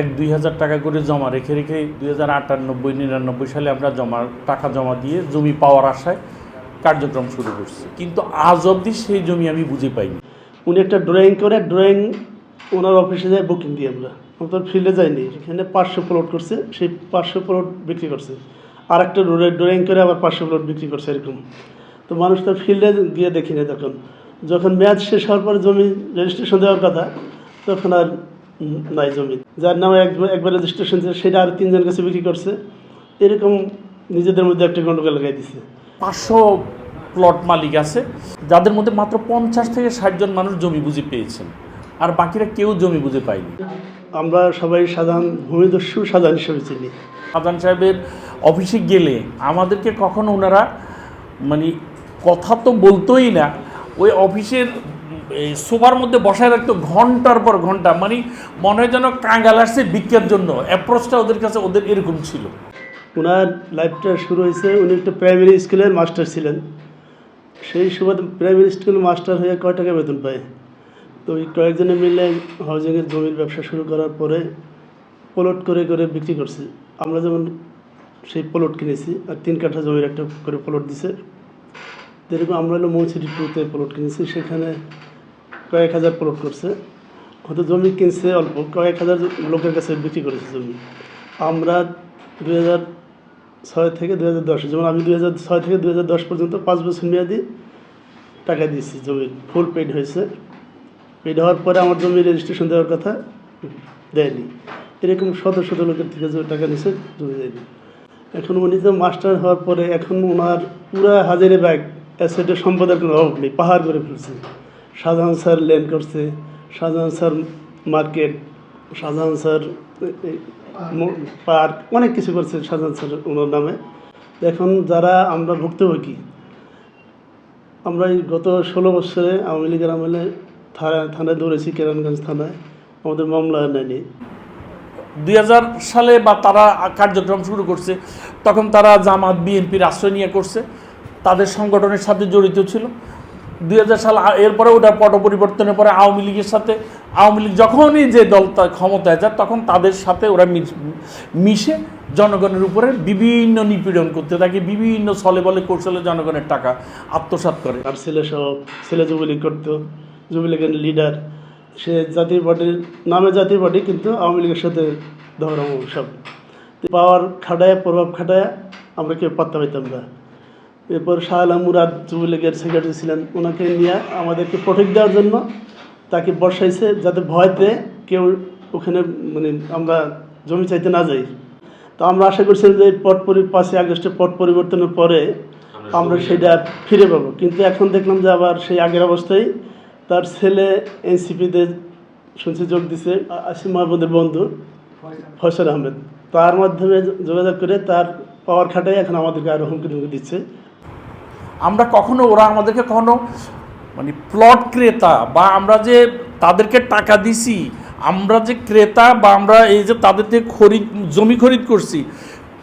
1-2 হাজার টাকা করে জমা রেখে 2098-99 সালে আমরা টাকা জমা দিয়ে জমি পাওয়ার আশায় কার্যক্রম শুরু করছি, কিন্তু আজ অবধি সেই জমি আমি বুঝে পাইনি। উনি একটা ড্রয়িং করে ওনার অফিসে যায় বুকিং দিয়ে আমরা তো ফিল্ডে যাইনি, এখানে 500 প্লট করছে, সেই 500 প্লট বিক্রি করছে, আর একটা ড্রয়িং করে আবার 500 প্লট বিক্রি করছে এরকম। তো মানুষ তো ফিল্ডে গিয়ে দেখি না, যখন মেয়াদ শেষ হওয়ার পরে জমি রেজিস্ট্রেশন দেওয়ার কথা তখন আর নাই জমি, যার নামে একবার রেজিস্ট্রেশন সেটা আর 3 জনের কাছে বিক্রি করছে, এরকম নিজেদের মধ্যে একটা গন্ডগোল লাগাই দিছে। 500 প্লট মালিক আছে, যাদের মধ্যে মাত্র 50 থেকে 60 জন মানুষ জমি বুঝে পেয়েছেন, আর বাকিরা কেউ জমি বুঝে পায়নি। আমরা সবাই সাধারণ ভূমিদস্যু সাধারণ হিসেবে চিনি। শাহজাহান সাহেবের অফিসে গেলে আমাদেরকে কখনো ওনারা মানে কথা তো বলতোই না, ওই অফিসের সোফার মধ্যে বসায় রাখতো ঘন্টার পর ঘন্টা, মানে মনে হয় যেন কাঙ্গাল আসছে ভিক্ষার জন্য। অ্যাপ্রোচটা ওদের কাছে ওদের এরকম ছিল। ওনার লাইফটা শুরু হয়েছে, উনি একটা প্রাইমারি স্কুলের মাস্টার ছিলেন। সেই সময় প্রাইমারি স্কুলের মাস্টার হয়ে কয় টাকা বেতন পায়। তো ওই কয়েকজনে মিলে হাউজিংয়ের জমির ব্যবসা শুরু করার পরে প্লট করে করে বিক্রি করছে। আমরা যেমন সেই প্লট কিনেছি, আর 3 কাঠা জমির একটা করে প্লট দিছে। যেরকম আমরা হলো মৌসিটি 2-তে প্লট কিনেছি, সেখানে কয়েক হাজার প্লট করছে, হয়তো জমি কিনছে অল্প, কয়েক হাজার লোকের কাছে বিক্রি করেছে জমি। আমরা 2006 থেকে 2010, যেমন আমি 2006 থেকে 2010 পর্যন্ত 5 বছর মেয়াদি টাকা দিয়েছি, জমির ফুল পেড হয়েছে। পেড হওয়ার পরে আমার জমি রেজিস্ট্রেশন দেওয়ার কথা দেয়নি, এরকম শত শত লোকের থেকে যে টাকা নিচ্ছে জমি দেয়নি। এখন উনি যে মাস্টার হওয়ার পরে এখন ওনার পুরা হাজারে ব্যাগ অ্যাসেটের সম্পদের কোনো অভাব নেই, পাহাড় করে ফেলছে। শাহজাহান স্যার ল্যান্ড করছে, Shahjahan sir market, Shahjahan sir park, অনেক কিছু করছে শাহজাহান স্যার ওনার নামে। এখন যারা আমরা ভুক্তভোগী, আমরা এই গত 16 বছরে আওয়ামী লীগের আমলে থানায় দৌড়েছি, কেরানগঞ্জ থানায়, আমাদের মামলা নেয়নি। 2000 সালে বা তারা কার্যক্রম শুরু করছে, তখন তারা জামাত বিএনপির আশ্রয় নিয়ে করছে, তাদের সংগঠনের সাথে জড়িত ছিল। 2000 সাল এরপরে ওটা পট পরিবর্তনের পরে আওয়ামী লীগের সাথে, আওয়ামী লীগ যখনই যে দল ক্ষমতায় যায় তখন তাদের সাথে ওরা মিশে জনগণের উপরে বিভিন্ন নিপীড়ন করতে থাকে, বিভিন্ন ছলে বলে কৌশলে জনগণের টাকা আত্মসাৎ করে। আর ছেলে যুবলীগ করতো, যুবলীগের লিডার, সে জাতীয় পার্টির নামে জাতীয় পার্টি, কিন্তু আওয়ামী লীগের সাথে ধরম সব পাওয়ার খাটায়, প্রভাব খাটায় আমরা কেউ পাত্তা পাইতাম না। এরপর শাহ আলম মুরাদ যুবলীগের সেক্রেটারি ছিলেন, ওনাকে নিয়ে আমাদেরকে প্রোটেক্ট দেওয়ার জন্য তাকে বসাইছে, যাতে ভয়তে কেউ ওখানে মানে আমরা জমি চাইতে না যাই। তো আমরা আশা করছিলাম যে 5ই আগস্টের পট পরিবর্তনের পরে আমরা সেটা ফিরে পাবো, কিন্তু এখন দেখলাম যে আবার সেই আগের অবস্থায় তার ছেলে এনসিপিতে শুনছি যোগ দিছে, আসিফ মাহমুদের বন্ধু ফয়সাল আহমেদ, তার মাধ্যমে যোগাযোগ করে তার পাওয়ার খাটাই এখন আমাদেরকে আরও হুমকি ধুমকি দিচ্ছে। আমরা ওরা আমাদেরকে কখনো মানে প্লট ক্রেতা বা আমরা যে তাদেরকে টাকা দিছি, আমরা যে ক্রেতা বা আমরা এই যে তাদের থেকে জমি খরিদ করছি,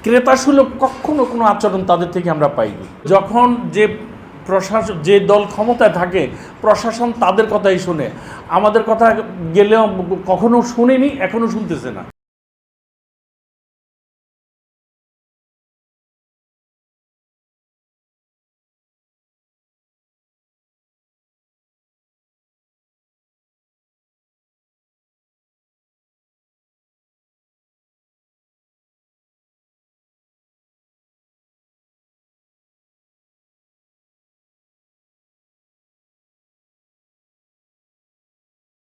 ক্রেতা সুলভ কখনো কোনো আচরণ তাদের থেকে আমরা পাইনি। যখন যে দল ক্ষমতায় থাকে, প্রশাসন তাদের কথাই শোনে, আমাদের কথা গেলেও কখনো শুনেনি, এখনও শুনতেছে না।